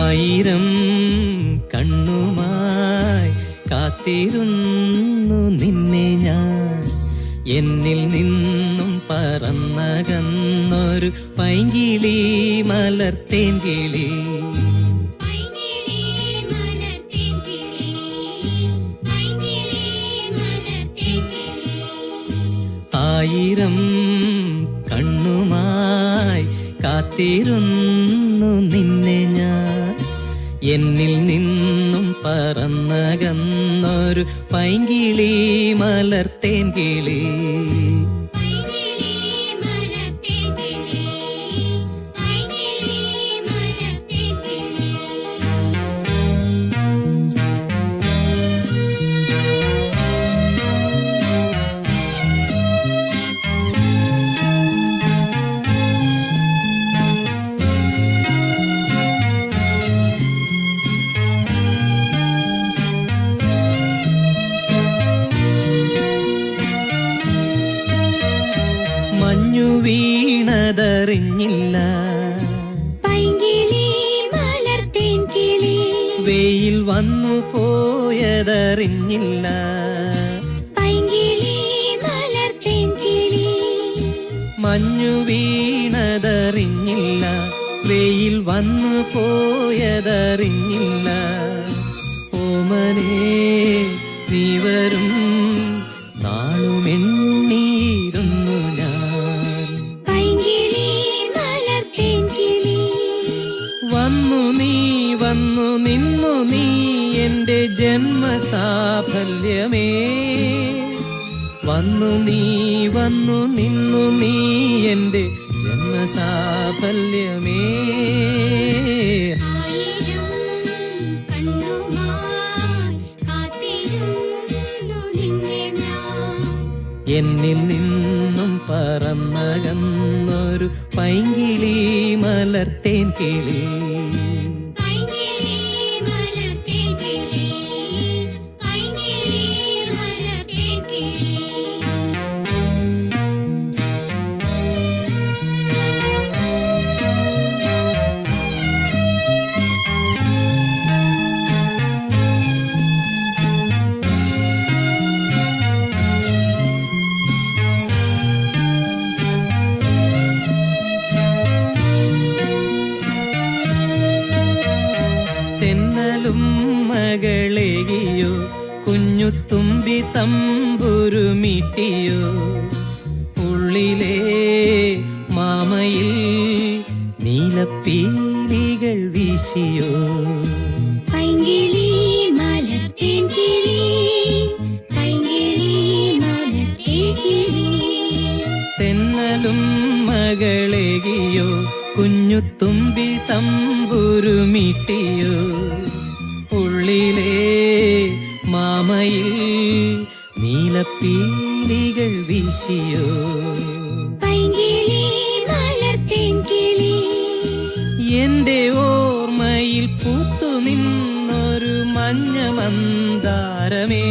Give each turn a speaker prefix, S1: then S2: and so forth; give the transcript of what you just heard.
S1: ആയിരം കണ്ണുമായി കാത്തിരുന്നു നിന്നെ ഞാൻ. എന്നിൽ നിന്നും പറന്നകന്നൊരു പൈങ്കിളി മലർത്തേൻ കിളി. ആയിരം കണ്ണുമായി കാത്തിരുന്നു നിന്നെ ഞാൻ. എന്നിൽ നിന്നും പറന്നകന്നൊരു പൈങ്കിളി മലർത്തേൻ കിളി. മഞ്ഞു വീണതറിഞ്ഞില്ല,
S2: പൈങ്കിളി മലർത്തേൻ കിളി.
S1: വെയിൽ വന്നു പോയതറിഞ്ഞില്ല,
S2: പൈങ്കിളി മലർത്തേൻ കിളി.
S1: മഞ്ഞു വീണതറിഞ്ഞില്ല, വെയിൽ വന്നു പോയതറിഞ്ഞില്ല. ഓമനേ നീ വരും നാളുമെണ്ണീരുന്നു ഞാൻ.
S2: പൈങ്കിളി മലർത്തേൻ കിളി.
S1: വന്നു നീ വന്നു നിന്നു നീ എൻ്റെ ജന്മസാഫല്യമേ. വന്നു നീ വന്നു നിന്നു നീ എൻ്റെ ജന്മസാഫല്യമേ. എന്നിൽ നിന്നും പറന്നകന്നൊരു പൈങ്കിളി മലർത്തേൻ കിളി. തെന്നലും മകളെയോ കുഞ്ഞുത്തുമ്പി തമ്പുരുമിട്ടിയോ. ഉള്ളിലെ മാമയിൽ നീലപ്പീലികൾ വീശിയോ.
S2: പൈങ്കിളി മലർത്തേൻ കിളി, പൈങ്കിളി മലർത്തേൻ കിളി.
S1: തെന്നലും മകളെയോ കുഞ്ഞുത്തുമ്പി തമ്പുരുമിട്ടിയോ. ഉള്ളിലെ മാമയിൽ നീലപ്പീലികൾ വീശിയോ.
S2: പൈങ്കിളി മലർത്തേൻ കിളി.
S1: എന്റെ ഓർമ്മയിൽ പൂത്തു നിന്നൊരു മഞ്ഞ മന്ദാരമേ.